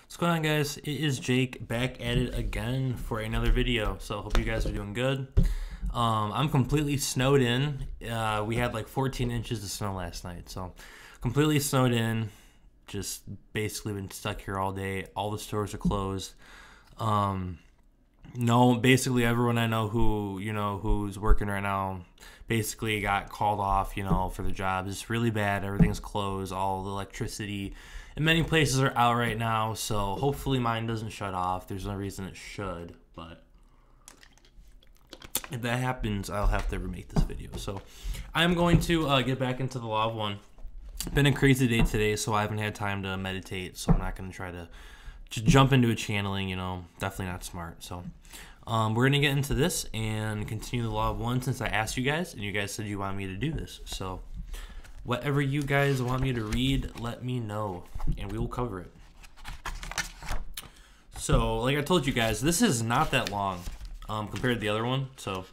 What's going on, guys? It is Jake back at it again for another video. So hope you guys are doing good. I'm completely snowed in. We had like 14 inches of snow last night, so completely snowed in. Just basically been stuck here all day. All the stores are closed. No, basically everyone I know who's working right now basically got called off, for the jobs. It's really bad. Everything's closed. All the electricity in many places are out right now, so hopefully mine doesn't shut off. There's no reason it should, but if that happens, I'll have to remake this video. So I'm going to get back into the Law of One. Been a crazy day today, so I haven't had time to meditate, so I'm not going to try to just jump into a channeling, definitely not smart. So we're going to get into this and continue the Law of One since I asked you guys, and you guys said you want me to do this. So whatever you guys want me to read, let me know, and we will cover it. So, like I told you guys, this is not that long compared to the other one. So,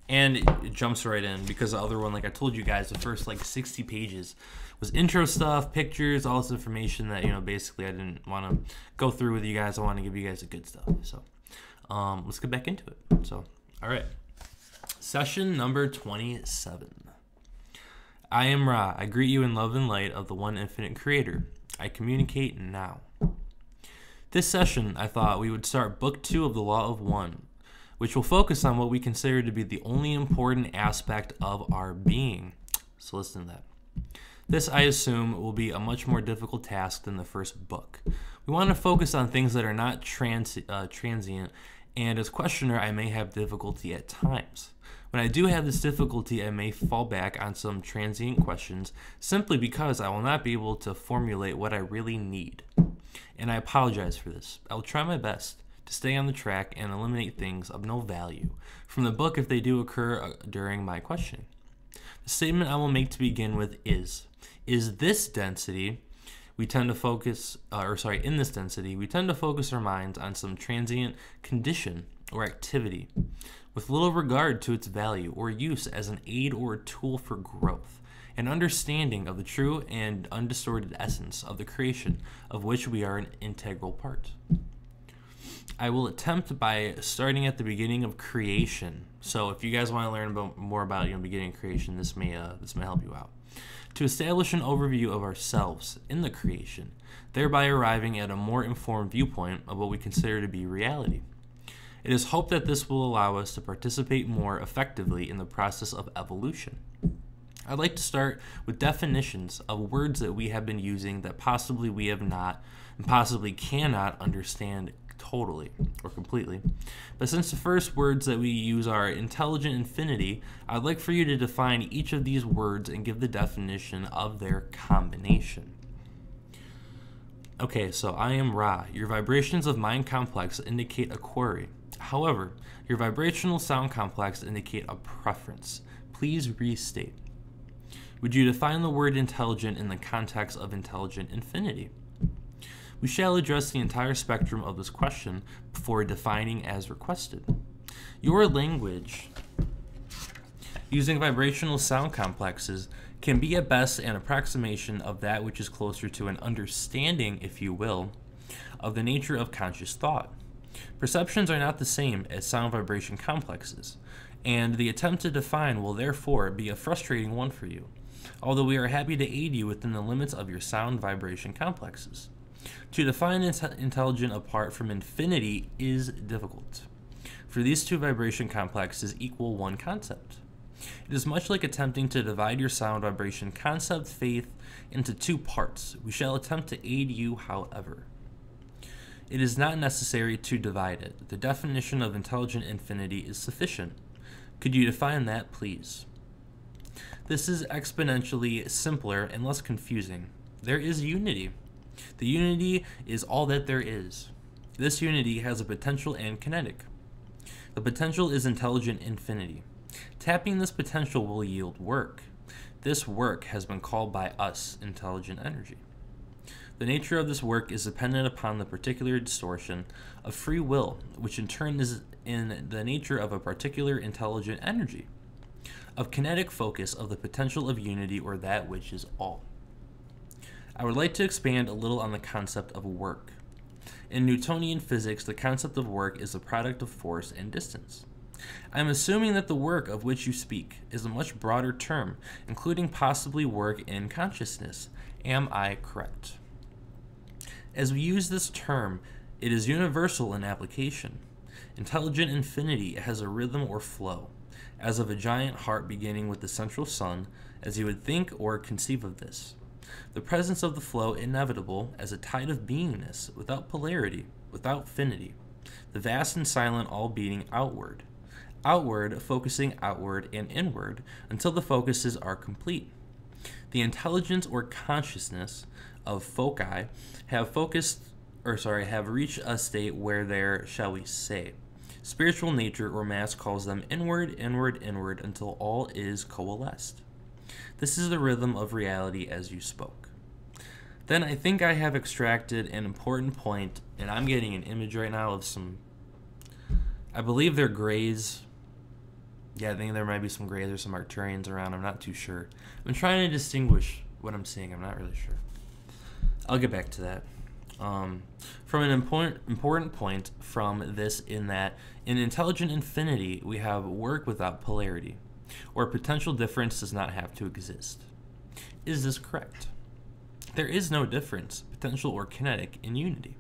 and it jumps right in because the other one, like I told you guys, the first like 60 pages was intro stuff, pictures, all this information that basically I didn't want to go through with you guys. I want to give you guys the good stuff. So, let's get back into it. So, all right, session number 27. I am Ra. I greet you in love and light of the one infinite creator. I communicate now. This session, I thought we would start book 2 of the Law of One, which will focus on what we consider to be the only important aspect of our being. So listen to that. This, I assume, will be a much more difficult task than the first book. We want to focus on things that are not transient, and as questioner, I may have difficulty at times. When I do have this difficulty, I may fall back on some transient questions simply because I will not be able to formulate what I really need. And I apologize for this. I will try my best to stay on the track and eliminate things of no value from the book if they do occur during my questioning. The statement I will make to begin with is this density, we tend to focus, in this density, we tend to focus our minds on some transient condition or activity with little regard to its value or use as an aid or a tool for growth and understanding of the true and undistorted essence of the creation of which we are an integral part. I will attempt by starting at the beginning of creation. So if you guys want to learn more about beginning of creation, this may help you out. To establish an overview of ourselves in the creation, thereby arriving at a more informed viewpoint of what we consider to be reality. It is hoped that this will allow us to participate more effectively in the process of evolution. I'd like to start with definitions of words that we have been using that possibly we have not and possibly cannot understand totally or completely. But since the first words that we use are intelligent infinity, I'd like for you to define each of these words and give the definition of their combination. Okay, so I am Ra. Your vibrations of mind complex indicate a query. However, your vibrational sound complex indicate a preference. Please restate. Would you define the word intelligent in the context of intelligent infinity? We shall address the entire spectrum of this question before defining as requested. Your language, using vibrational sound complexes, can be at best an approximation of that which is closer to an understanding, if you will, of the nature of conscious thought. Perceptions are not the same as sound vibration complexes, and the attempt to define will therefore be a frustrating one for you, although we are happy to aid you within the limits of your sound vibration complexes. To define intelligent apart from infinity is difficult, for these two vibration complexes equal one concept. It is much like attempting to divide your sound vibration concept faith into two parts. We shall attempt to aid you, however. It is not necessary to divide it. The definition of intelligent infinity is sufficient. Could you define that, please? This is exponentially simpler and less confusing. There is unity. The unity is all that there is. This unity has a potential and kinetic. The potential is intelligent infinity. Tapping this potential will yield work. This work has been called by us intelligent energy. The nature of this work is dependent upon the particular distortion of free will, which in turn is in the nature of a particular intelligent energy, of kinetic focus of the potential of unity or that which is all. I would like to expand a little on the concept of work. In Newtonian physics, the concept of work is the product of force and distance. I am assuming that the work of which you speak is a much broader term, including possibly work in consciousness. Am I correct? As we use this term, it is universal in application. Intelligent infinity has a rhythm or flow, as of a giant heart beginning with the central sun, as you would think or conceive of this. The presence of the flow inevitable as a tide of beingness, without polarity, without finity. The vast and silent all beating outward. Outward, focusing outward and inward until the focuses are complete. The intelligence or consciousness of foci have reached a state where their, shall we say, spiritual nature or mass calls them inward, inward, inward until all is coalesced. This is the rhythm of reality as you spoke. Then I think I have extracted an important point, and I'm getting an image right now of some, I believe they're grays. Yeah, I think there might be some grays or some Arcturians around. I'm not too sure. I'm trying to distinguish what I'm seeing. I'm not really sure. I'll get back to that. From an important point from this in that in intelligent infinity we have work without polarity, or potential difference does not have to exist. Is this correct? There is no difference, potential or kinetic, in unity.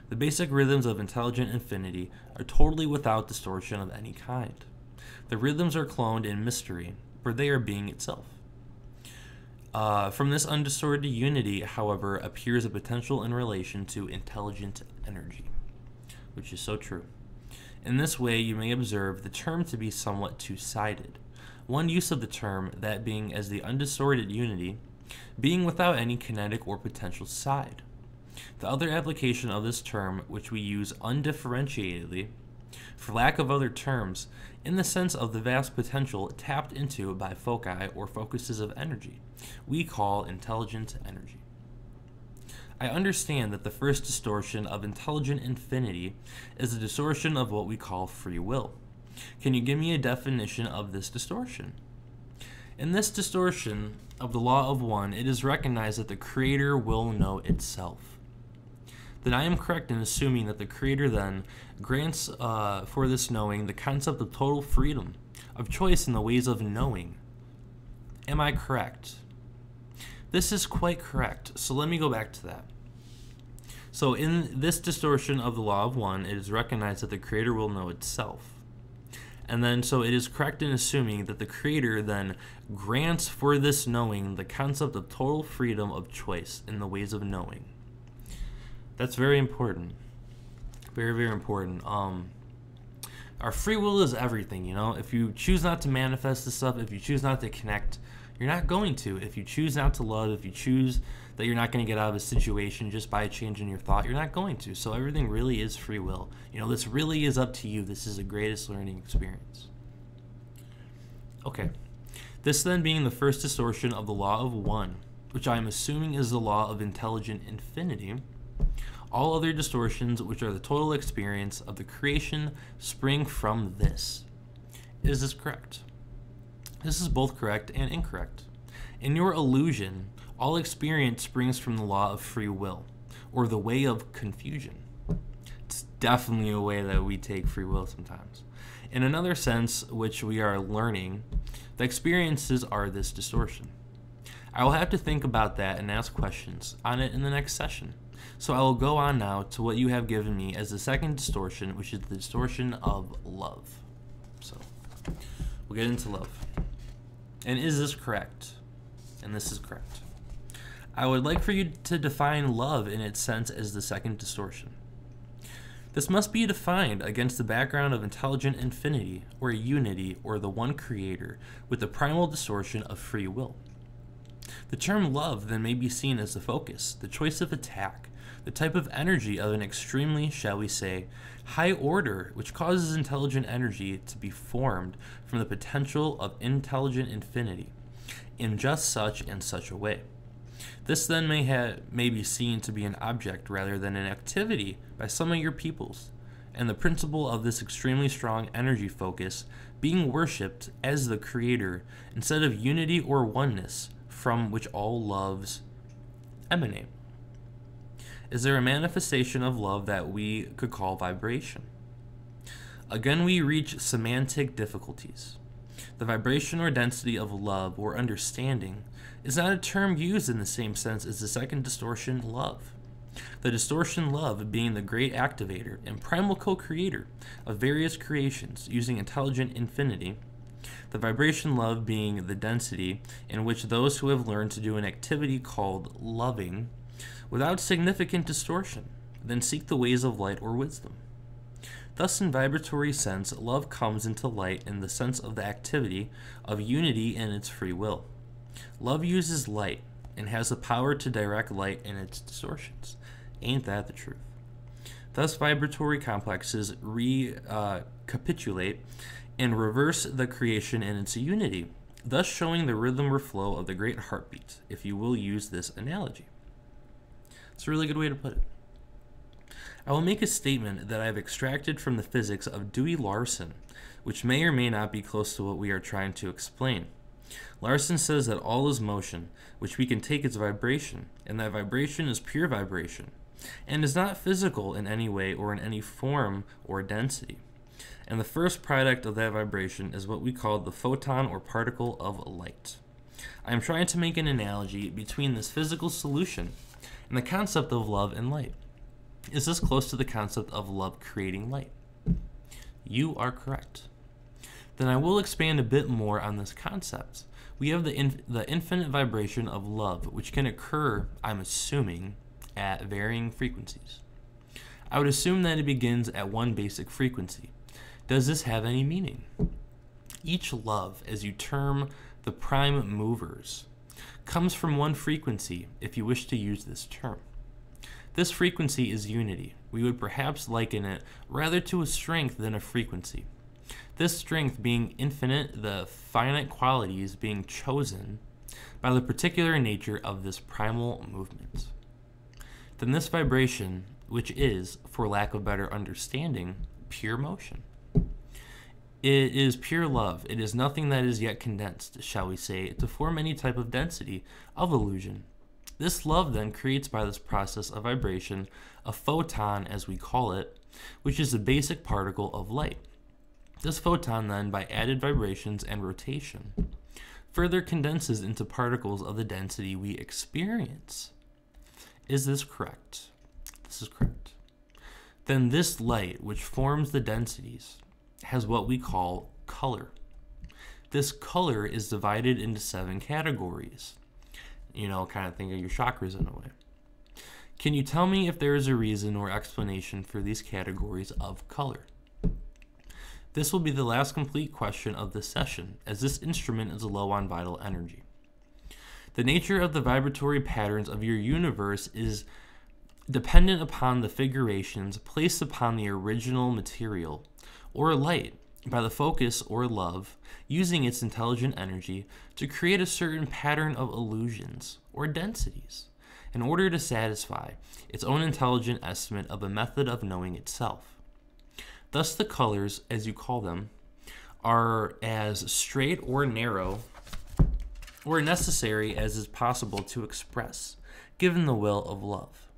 The basic rhythms of intelligent infinity are totally without distortion of any kind. The rhythms are cloned in mystery, for they are being itself. From this undistorted unity, however, appears a potential in relation to intelligent energy, which is so true. In this way, you may observe the term to be somewhat two-sided. One use of the term, that being as the undistorted unity, being without any kinetic or potential side. The other application of this term, which we use undifferentiatedly, for lack of other terms, in the sense of the vast potential tapped into by foci or focuses of energy, we call intelligent energy. I understand that the first distortion of intelligent infinity is a distortion of what we call free will. Can you give me a definition of this distortion? In this distortion of the law of one, it is recognized that the Creator will know itself. Then I am correct in assuming that the Creator then grants for this knowing the concept of total freedom of choice in the ways of knowing. Am I correct? This is quite correct, so let me go back to that. So in this distortion of the law of one, it is recognized that the Creator will know itself. And then, so it is correct in assuming that the Creator then grants for this knowing the concept of total freedom of choice in the ways of knowing. That's very important. Very, very important. Our free will is everything, you know? If you choose not to manifest this stuff, if you choose not to connect, you're not going to. If you choose not to love, if you choose that you're not going to get out of a situation just by changing your thought, you're not going to. So everything really is free will. You know, this really is up to you. This is the greatest learning experience. Okay. This then being the first distortion of the law of one, which I am assuming is the law of intelligent infinity, all other distortions, which are the total experience of the creation, spring from this. Is this correct? This is both correct and incorrect. In your illusion, all experience springs from the law of free will, or the way of confusion. It's definitely a way that we take free will sometimes. In another sense, which we are learning, the experiences are this distortion. I will have to think about that and ask questions on it in the next session. So I will go on now to what you have given me as the second distortion, which is the distortion of love. So we'll get into love. And is this correct? And this is correct. I would like for you to define love in its sense as the second distortion. This must be defined against the background of intelligent infinity, or unity, or the one creator, with the primal distortion of free will. The term love then may be seen as the focus, the choice of attack, the type of energy of an extremely, shall we say, high order, which causes intelligent energy to be formed from the potential of intelligent infinity in just such and such a way. This then may be seen to be an object rather than an activity by some of your pupils, and the principle of this extremely strong energy focus being worshipped as the creator instead of unity or oneness from which all loves emanate. Is there a manifestation of love that we could call vibration? Again, we reach semantic difficulties. The vibration or density of love or understanding is not a term used in the same sense as the second distortion, love. The distortion, love, being the great activator and primal co-creator of various creations using intelligent infinity. The vibration, love, being the density in which those who have learned to do an activity called loving without significant distortion then seek the ways of light or wisdom. Thus, in vibratory sense, love comes into light in the sense of the activity of unity in its free will. Love uses light and has the power to direct light in its distortions. Ain't that the truth? Thus, vibratory complexes recapitulate and reverse the creation in its unity, thus showing the rhythm or flow of the great heartbeat, if you will use this analogy. It's a really good way to put it. I will make a statement that I have extracted from the physics of Dewey Larson, which may or may not be close to what we are trying to explain. Larson says that all is motion, which we can take as vibration, and that vibration is pure vibration, and is not physical in any way or in any form or density. And the first product of that vibration is what we call the photon or particle of light. I am trying to make an analogy between this physical solution and the concept of love and light. Is this close to the concept of love creating light? You are correct. Then I will expand a bit more on this concept. We have the infinite vibration of love, which can occur, I'm assuming, at varying frequencies. I would assume that it begins at one basic frequency. Does this have any meaning? Each love, as you term the prime movers, comes from one frequency, if you wish to use this term. This frequency is unity. We would perhaps liken it rather to a strength than a frequency. This strength being infinite, the finite qualities being chosen by the particular nature of this primal movement. Then this vibration, which is, for lack of better understanding, pure motion. It is pure love. It is nothing that is yet condensed, shall we say, to form any type of density of illusion. This love then creates by this process of vibration a photon, as we call it, which is a basic particle of light. This photon then, by added vibrations and rotation, further condenses into particles of the density we experience. Is this correct? This is correct. Then this light, which forms the densities, has what we call color. This color is divided into 7 categories. Kind of think of your chakras in a way. Can you tell me if there is a reason or explanation for these categories of color? This will be the last complete question of this session, as this instrument is low on vital energy. The nature of the vibratory patterns of your universe is dependent upon the figurations placed upon the original material, or light, by the focus or love, using its intelligent energy to create a certain pattern of illusions or densities in order to satisfy its own intelligent estimate of a method of knowing itself. Thus the colors, as you call them, are as straight or narrow or necessary as is possible to express, given the will of love.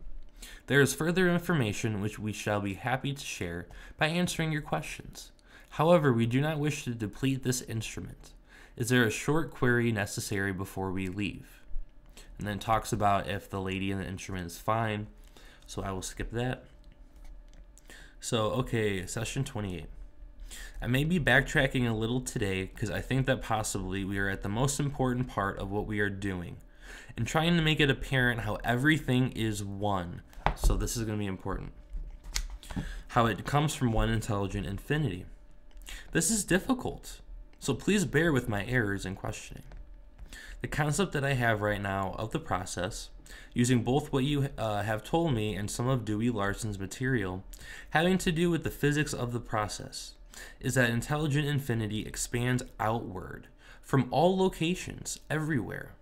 There is further information which we shall be happy to share by answering your questions. However, we do not wish to deplete this instrument. Is there a short query necessary before we leave? And then talks about if the lady in the instrument is fine, so I will skip that. So, okay, session 28. I may be backtracking a little today because I think that possibly we are at the most important part of what we are doing and trying to make it apparent how everything is one. So this is going to be important. How it comes from one intelligent infinity. This is difficult, so please bear with my errors in questioning. The concept that I have right now of the process, using both what you have told me and some of Dewey Larson's material, having to do with the physics of the process, is that intelligent infinity expands outward from all locations, everywhere.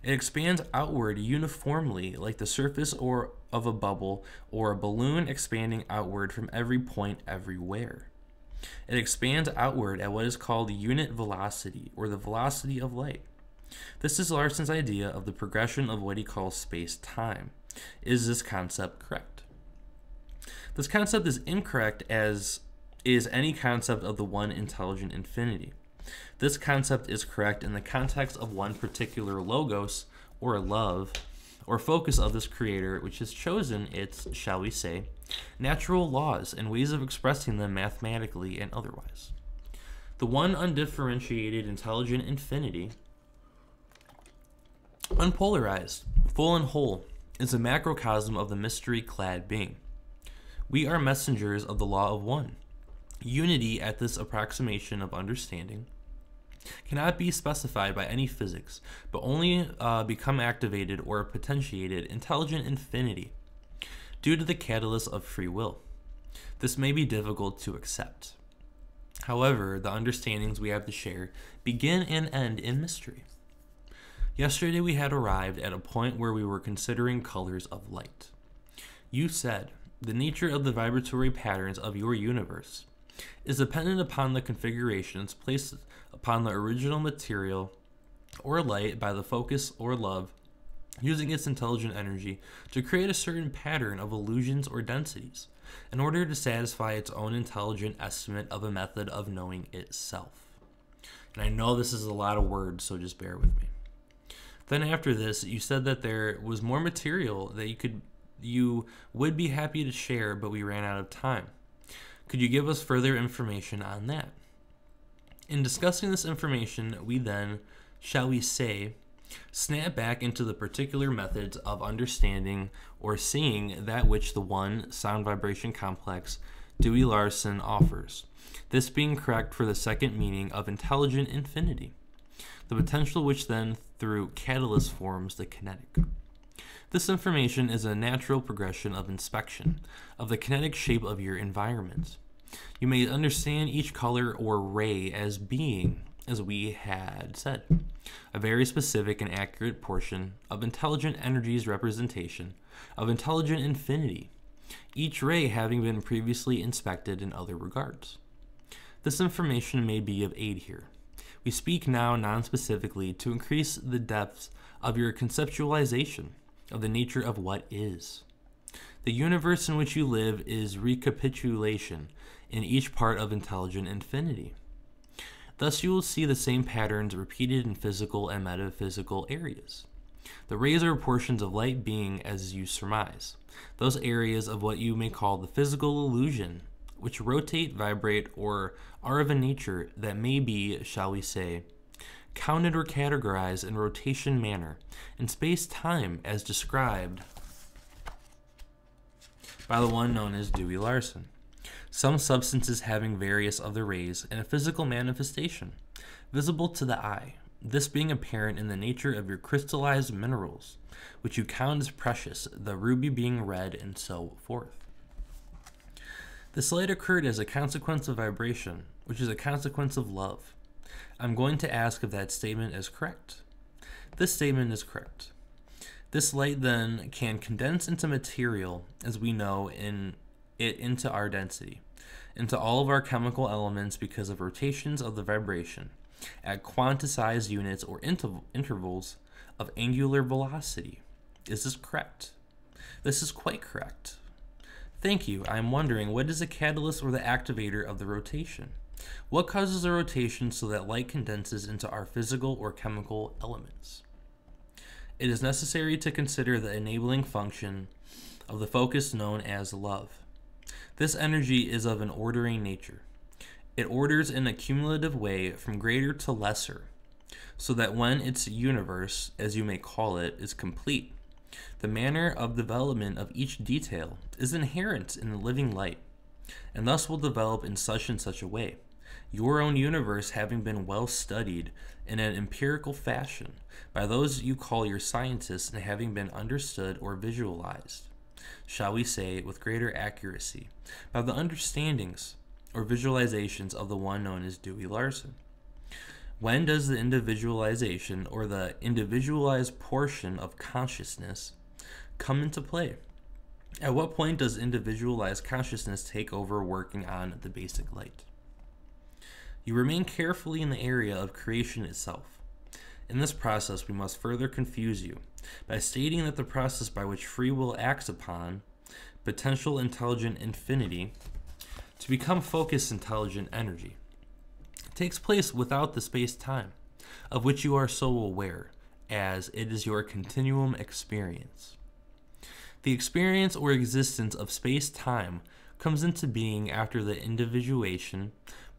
It expands outward uniformly like the surface of a bubble or a balloon expanding outward from every point everywhere. It expands outward at what is called unit velocity, or the velocity of light. This is Larson's idea of the progression of what he calls space-time, Is this concept correct? This concept is incorrect, as is any concept of the one intelligent infinity. This concept is correct in the context of one particular logos, or love, or focus of this creator, which has chosen its, shall we say, natural laws and ways of expressing them mathematically and otherwise. The one undifferentiated intelligent infinity, unpolarized, full and whole, is a macrocosm of the mystery-clad being. We are messengers of the law of one. Unity at this approximation of understanding cannot be specified by any physics, but only become activated or potentiated intelligent infinity due to the catalyst of free will. This may be difficult to accept. However, the understandings we have to share begin and end in mystery. Yesterday we had arrived at a point where we were considering colors of light. You said, the nature of the vibratory patterns of your universe is dependent upon the configurations placed upon the original material or light by the focus or love using its intelligent energy to create a certain pattern of illusions or densities in order to satisfy its own intelligent estimate of a method of knowing itself. And I know this is a lot of words, so just bear with me. Then after this, you said that there was more material that you would be happy to share, but we ran out of time. Could you give us further information on that? In discussing this information, we then, shall we say, snap back into the particular methods of understanding or seeing that which the one sound vibration complex Dewey Larson offers, this being correct for the second meaning of intelligent infinity, the potential which then through catalyst forms the kinetic. This information is a natural progression of inspection of the kinetic shape of your environment. You may understand each color or ray as being, as we had said, a very specific and accurate portion of intelligent energy's representation of intelligent infinity, each ray having been previously inspected in other regards. This information may be of aid here. We speak now non-specifically to increase the depth of your conceptualization of the nature of what is. The universe in which you live is recapitulation in each part of intelligent infinity. Thus you will see the same patterns repeated in physical and metaphysical areas. The rays are portions of light being as you surmise, those areas of what you may call the physical illusion, which rotate, vibrate, or are of a nature that may be, shall we say, counted or categorized in rotation manner in space-time as described by the one known as Dewey Larson. Some substances having various of the rays in a physical manifestation, visible to the eye, this being apparent in the nature of your crystallized minerals, which you count as precious, the ruby being red, and so forth. This light occurred as a consequence of vibration, which is a consequence of love. I'm going to ask if that statement is correct. This statement is correct. This light then can condense into material as we know into our density, into all of our chemical elements because of rotations of the vibration at quantized units or intervals of angular velocity. Is this correct? This is quite correct. Thank you. I'm wondering, what is the catalyst or the activator of the rotation? What causes the rotation so that light condenses into our physical or chemical elements? It is necessary to consider the enabling function of the focus known as love. This energy is of an ordering nature. It orders in a cumulative way from greater to lesser, so that when its universe, as you may call it, is complete, the manner of development of each detail is inherent in the living light, and thus will develop in such and such a way, your own universe having been well studied in an empirical fashion by those you call your scientists and having been understood or visualized, shall we say, with greater accuracy, by the understandings or visualizations of the one known as Dewey Larson. When does the individualization or the individualized portion of consciousness come into play? At what point does individualized consciousness take over working on the basic light? You remain carefully in the area of creation itself. In this process, we must further confuse you by stating that the process by which free will acts upon potential intelligent infinity to become focused intelligent energy takes place without the space-time, of which you are so aware, as it is your continuum experience. The experience or existence of space-time comes into being after the individuation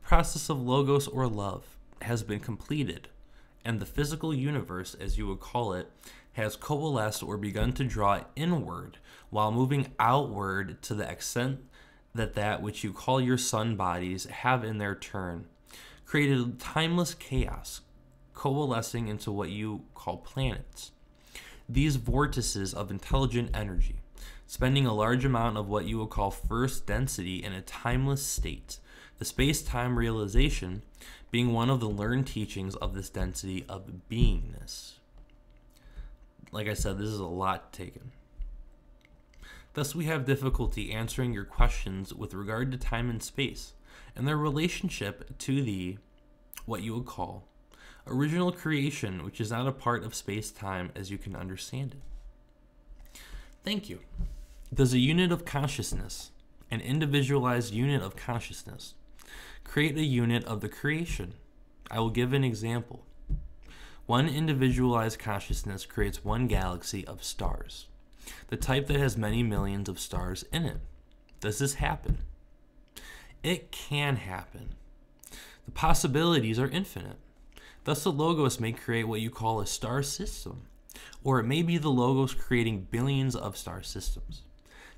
process of logos or love has been completed, and the physical universe, as you would call it, has coalesced or begun to draw inward while moving outward to the extent that that which you call your sun bodies have in their turn created timeless chaos, coalescing into what you call planets. These vortices of intelligent energy, spending a large amount of what you would call first density in a timeless state, the space-time realization being one of the learned teachings of this density of beingness. Like I said, this is a lot taken. Thus, we have difficulty answering your questions with regard to time and space and their relationship to the, what you would call, original creation, which is not a part of space-time as you can understand it. Thank you. Does a unit of consciousness, an individualized unit of consciousness, create a unit of the creation? I will give an example. One individualized consciousness creates one galaxy of stars, the type that has many millions of stars in it. Does this happen? It can happen. The possibilities are infinite. Thus, the Logos may create what you call a star system, or it may be the Logos creating billions of star systems.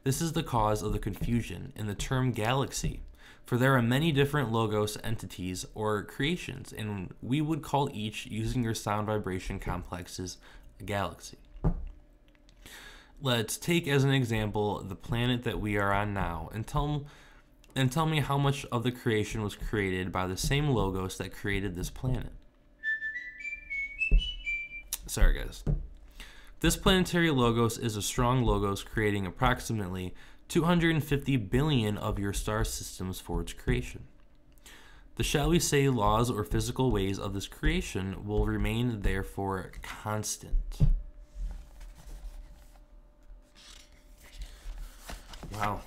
This is the cause of the confusion in the term galaxy, for there are many different Logos entities or creations, and we would call each, using your sound vibration complexes, a galaxy. Let's take as an example the planet that we are on now, and tell me how much of the creation was created by the same Logos that created this planet. Sorry, guys. This planetary Logos is a strong Logos creating approximately 250 billion of your star systems for its creation. The, shall we say, laws or physical ways of this creation will remain therefore constant. Wow,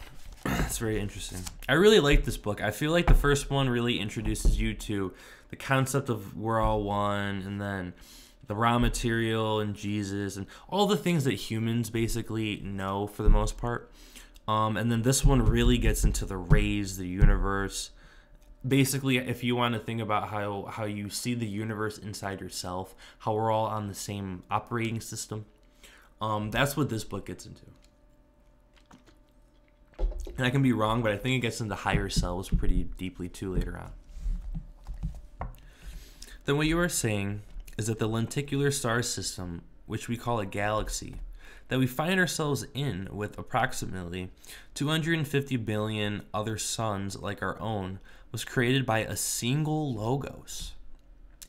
that's very interesting. I really like this book. I feel like the first one really introduces you to the concept of we're all one, and then the raw material and Jesus and all the things that humans basically know for the most part. And then this one really gets into the rays, the universe. Basically, if you want to think about how you see the universe inside yourself, how we're all on the same operating system, that's what this book gets into. And I can be wrong, but I think it gets into higher selves pretty deeply too later on. Then what you are saying is that the lenticular star system, which we call a galaxy, that we find ourselves in with approximately 250 billion other suns like our own, was created by a single Logos.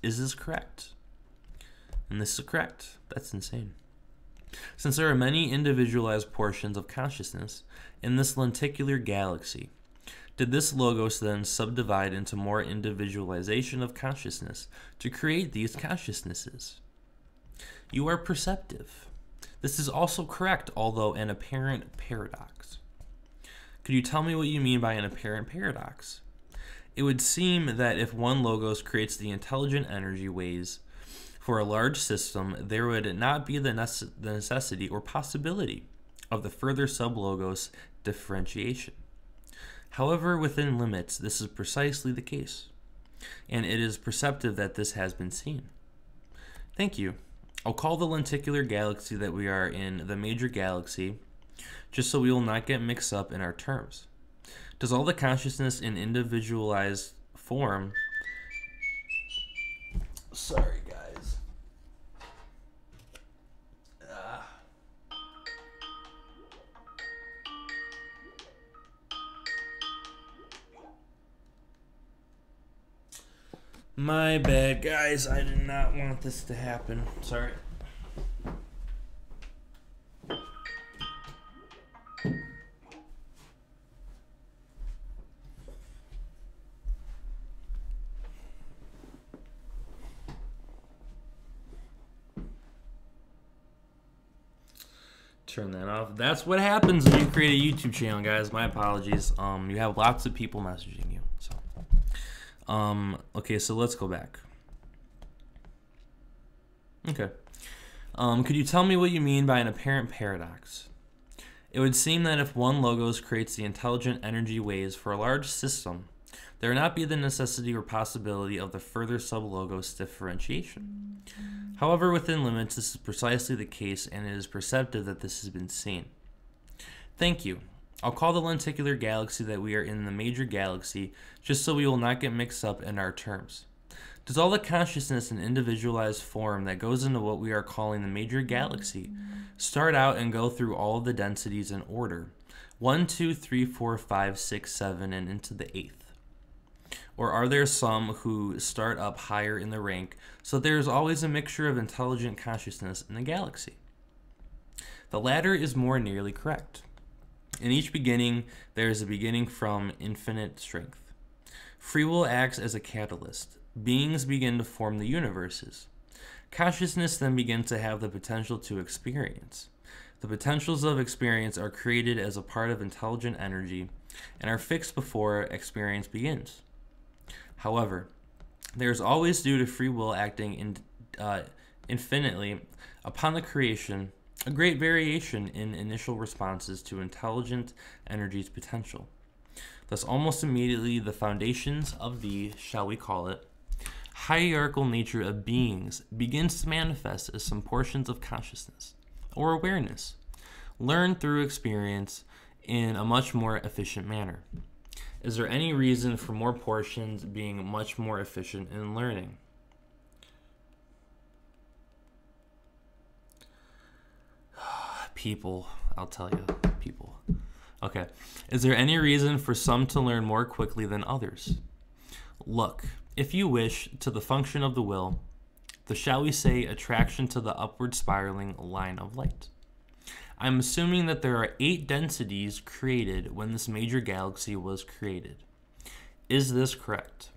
Is this correct? And this is correct. That's insane. Since there are many individualized portions of consciousness in this lenticular galaxy, did this Logos then subdivide into more individualization of consciousness to create these consciousnesses? You are perceptive. This is also correct, although an apparent paradox. Could you tell me what you mean by an apparent paradox? It would seem that if one Logos creates the intelligent energy ways for a large system, there would not be the necessity or possibility of the further sub-Logos differentiation. However, within limits, this is precisely the case, and it is perceptive that this has been seen. Thank you. I'll call the lenticular galaxy that we are in the major galaxy, just so we will not get mixed up in our terms. Does all the consciousness in individualized form... Sorry, guys. My bad, guys. I did not want this to happen. Sorry. turn that off. That's what happens when you create a YouTube channel, guys. My apologies. You have lots of people messaging you. So, okay, so let's go back. Okay. Could you tell me what you mean by an apparent paradox? It would seem that if one logos creates the intelligent energy waves for a large system, there would not be the necessity or possibility of the further sub-logos differentiation. However, within limits, this is precisely the case, and it is perceptive that this has been seen. Thank you. I'll call the lenticular galaxy that we are in the major galaxy, just so we will not get mixed up in our terms. Does all the consciousness and individualized form that goes into what we are calling the major galaxy start out and go through all of the densities in order, 1, 2, 3, 4, 5, 6, 7, and into the 8th? Or are there some who start up higher in the rank, so there is always a mixture of intelligent consciousness in the galaxy? The latter is more nearly correct. In each beginning, there is a beginning from infinite strength. Free will acts as a catalyst. Beings begin to form the universes. Consciousness then begins to have the potential to experience. The potentials of experience are created as a part of intelligent energy and are fixed before experience begins. However, there is always, due to free will acting infinitely upon the creation, a great variation in initial responses to intelligent energy's potential. Thus, almost immediately, the foundations of the, shall we call it, hierarchical nature of beings begins to manifest as some portions of consciousness or awareness, learned through experience in a much more efficient manner. Is there any reason for more portions being much more efficient in learning? People, I'll tell you, people. Okay. Is there any reason for some to learn more quickly than others? Look, if you wish, to the function of the will, the, shall we say, attraction to the upward spiraling line of light. I'm assuming that there are 8 densities created when this major galaxy was created. Is this correct?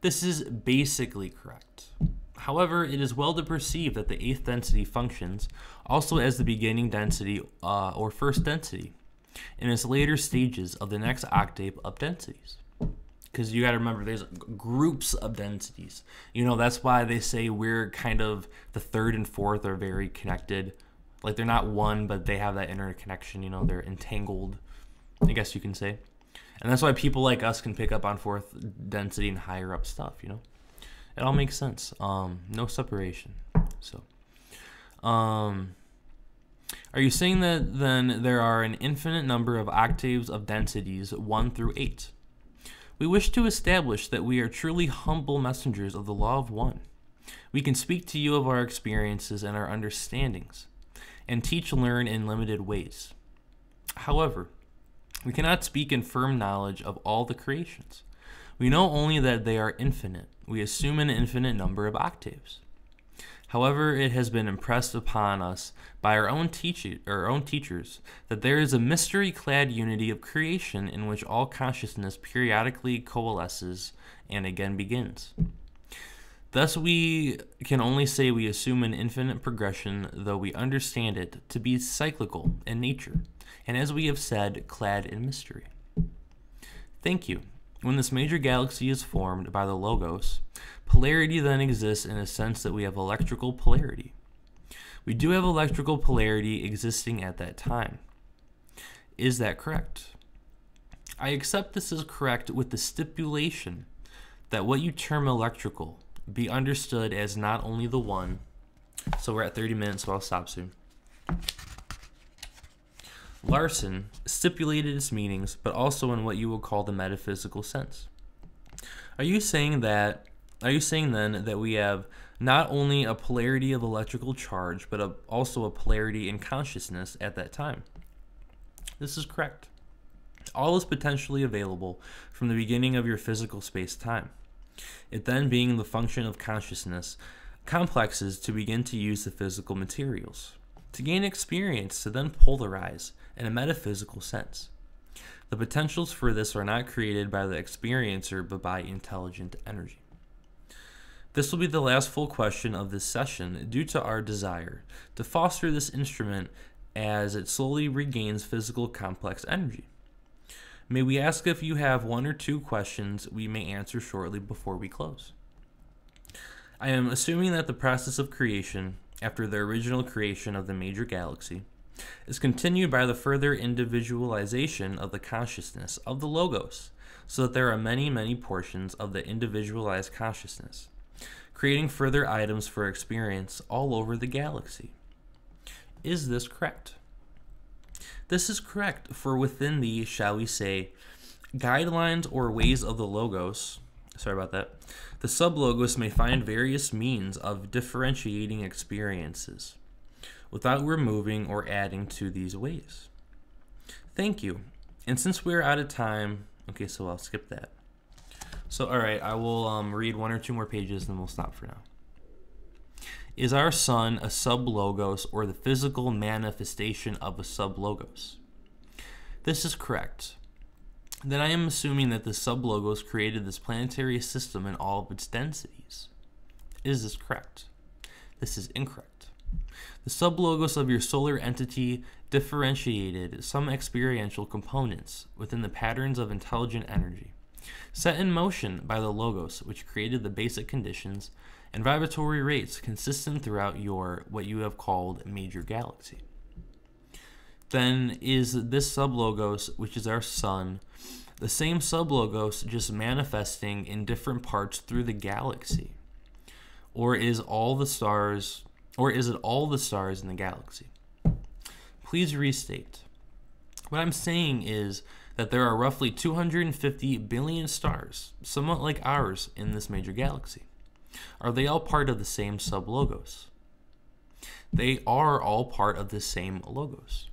This is basically correct. However, it is well to perceive that the 8th density functions also as the beginning density or first density in its later stages of the next octave of densities. Because you got to remember, there's groups of densities. You know, that's why they say we're kind of, the 3rd and 4th are very connected. Like, they're not one, but they have that interconnection, you know, they're entangled, I guess you can say. And that's why people like us can pick up on 4th density and higher up stuff, you know. It all makes sense. No separation. So, are you saying that then there are an infinite number of octaves of densities 1 through 8? We wish to establish that we are truly humble messengers of the law of one. We can speak to you of our experiences and our understandings, and teach and learn in limited ways. However, we cannot speak in firm knowledge of all the creations. We know only that they are infinite. We assume an infinite number of octaves. However, it has been impressed upon us by our own teachers that there is a mystery-clad unity of creation in which all consciousness periodically coalesces and again begins. Thus, we can only say we assume an infinite progression, though we understand it to be cyclical in nature, and as we have said, clad in mystery. Thank you. When this major galaxy is formed by the Logos, polarity then exists in a sense that we have electrical polarity. We do have electrical polarity existing at that time. Is that correct? I accept this is correct with the stipulation that what you term electrical be understood as not only the one. So we're at 30 minutes, so I'll stop soon. Larson stipulated its meanings, but also in what you will call the metaphysical sense. Are you saying then that we have not only a polarity of electrical charge, but also a polarity in consciousness at that time? This is correct. All is potentially available from the beginning of your physical space-time. It then being the function of consciousness, complexes to begin to use the physical materials, to gain experience, to then polarize in a metaphysical sense. The potentials for this are not created by the experiencer, but by intelligent energy. This will be the last full question of this session due to our desire to foster this instrument as it slowly regains physical complex energy. May we ask if you have one or two questions we may answer shortly before we close? I am assuming that the process of creation, after the original creation of the major galaxy, is continued by the further individualization of the consciousness of the Logos, so that there are many, many portions of the individualized consciousness, creating further items for experience all over the galaxy. Is this correct? This is correct, for within the, shall we say, guidelines or ways of the Logos, the sub-Logos may find various means of differentiating experiences without removing or adding to these ways. Thank you. And since we're out of time, okay, so I'll skip that. So, all right, I will read one or two more pages, then we'll stop for now. Is our sun a sub-Logos or the physical manifestation of a sub-Logos? This is correct. Then I am assuming that the sub-Logos created this planetary system in all of its densities. Is this correct? This is incorrect. The sub-Logos of your solar entity differentiated some experiential components within the patterns of intelligent energy, set in motion by the Logos, which created the basic conditions and vibratory rates consistent throughout your, what you have called, major galaxy. Then is this sub-Logos, which is our sun, the same sub-Logos just manifesting in different parts through the galaxy? Or is it all the stars in the galaxy? Please restate. What I'm saying is that there are roughly 250 billion stars, somewhat like ours, in this major galaxy. Are they all part of the same sub-Logos? They are all part of the same Logos.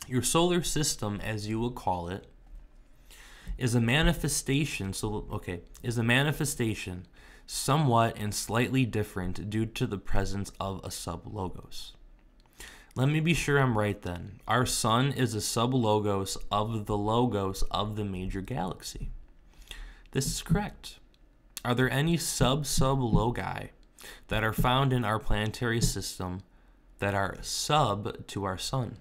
Your solar system, as you will call it, is a manifestation, somewhat and slightly different due to the presence of a sub-Logos. Let me be sure I'm right then. Our sun is a sub-Logos of the Logos of the major galaxy. This is correct. Are there any sub-logi that are found in our planetary system that are sub to our sun?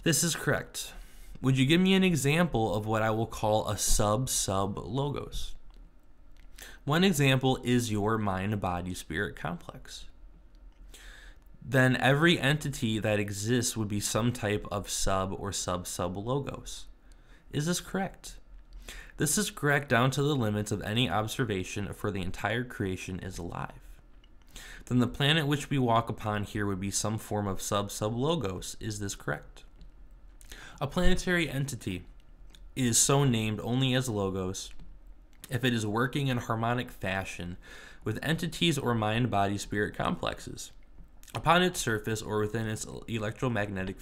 This is correct. Would you give me an example of what I will call a sub-Logos? One example is your mind-body-spirit complex. Then every entity that exists would be some type of sub or sub-Logos. Is this correct? This is correct down to the limits of any observation, for the entire creation is alive. Then the planet which we walk upon here would be some form of sub-Logos. Is this correct? A planetary entity is so named only as Logos if it is working in harmonic fashion with entities or mind-body-spirit complexes upon its surface or within its electromagnetic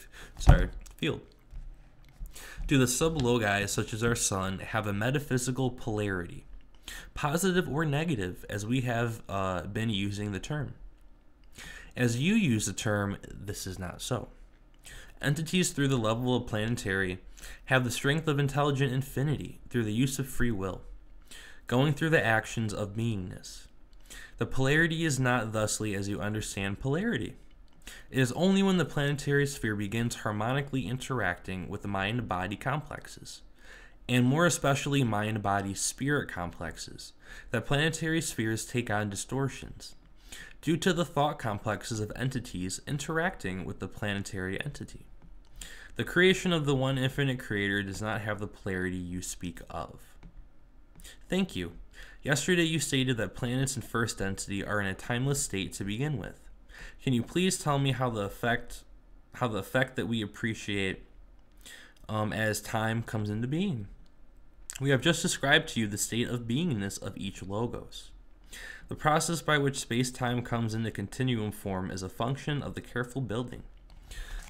field. Do the sub-logi, such as our sun, have a metaphysical polarity, positive or negative, as we have been using the term? As you use the term, this is not so. Entities through the level of planetary have the strength of intelligent infinity through the use of free will, going through the actions of beingness. The polarity is not thusly as you understand polarity. It is only when the planetary sphere begins harmonically interacting with the mind-body complexes, and more especially mind-body-spirit complexes, that planetary spheres take on distortions, due to the thought complexes of entities interacting with the planetary entity. The creation of the one infinite creator does not have the polarity you speak of. Thank you. Yesterday you stated that planets in first density are in a timeless state to begin with. Can you please tell me how the effect that we appreciate as time comes into being? We have just described to you the state of beingness of each Logos. The process by which space-time comes into continuum form is a function of the careful building,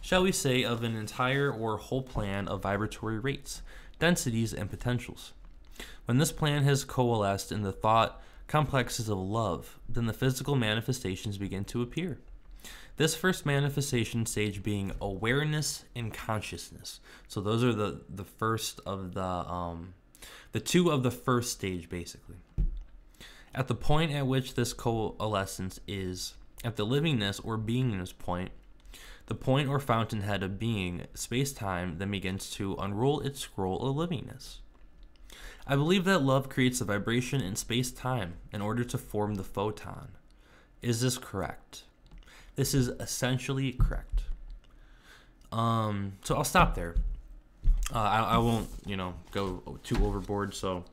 shall we say, of an entire or whole plan of vibratory rates, densities, and potentials. When this plan has coalesced in the thought complexes of love, then the physical manifestations begin to appear. This first manifestation stage being awareness and consciousness. So those are the first of the two of the first stage, basically. At the point at which this coalescence is at the livingness or beingness point, the point or fountainhead of being, space-time, then begins to unroll its scroll of livingness. I believe that love creates a vibration in space-time in order to form the photon. Is this correct? This is essentially correct. So I'll stop there. I won't, go too overboard. So,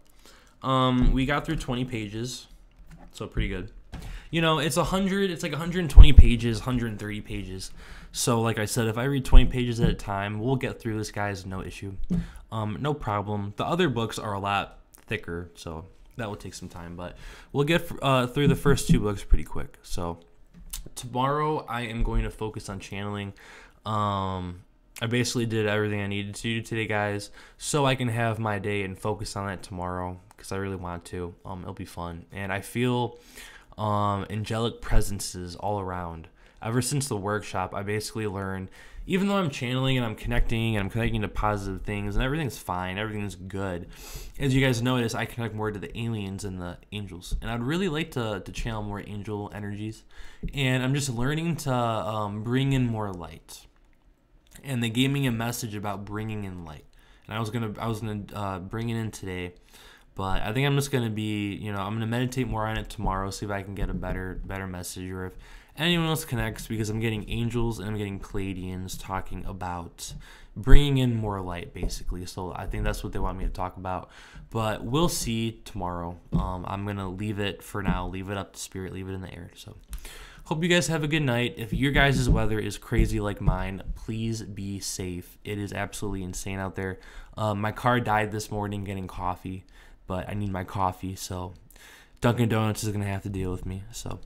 we got through 20 pages, so pretty good. It's like 120 pages, 130 pages. So, like I said, if I read 20 pages at a time, we'll get through this, guys, no issue. No problem. The other books are a lot thicker, so that will take some time, but we'll get through the first 2 books pretty quick. So, tomorrow I am going to focus on channeling. I basically did everything I needed to do today, guys, so I can have my day and focus on that tomorrow, because I really want to. It'll be fun, and I feel angelic presences all around. Ever since the workshop, I basically learned, even though I'm channeling and I'm connecting to positive things, and everything's fine, everything's good, as you guys notice, I connect more to the aliens and the angels, and I'd really like to channel more angel energies, and I'm just learning to bring in more light. And they gave me a message about bringing in light, and I was gonna bring it in today, but I think I'm just gonna be, I'm gonna meditate more on it tomorrow, see if I can get a better message, or if anyone else connects, because I'm getting angels and I'm getting Pleiadians talking about bringing in more light, basically. So I think that's what they want me to talk about, but we'll see tomorrow. I'm gonna leave it for now, leave it up to spirit, leave it in the air. So hope you guys have a good night. If your guys' weather is crazy like mine, please be safe. It is absolutely insane out there. My car died this morning getting coffee, but I need my coffee, so Dunkin' Donuts is going to have to deal with me. So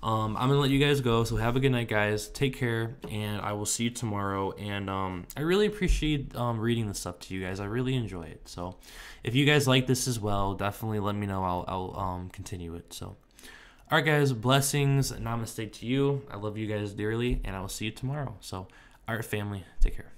I'm going to let you guys go. So have a good night, guys. Take care, and I will see you tomorrow. And I really appreciate reading this stuff to you guys. I really enjoy it. So if you guys like this as well, definitely let me know. I'll continue it. So all right, guys, blessings, namaste to you. I love you guys dearly, and I will see you tomorrow. So, all right, family, take care.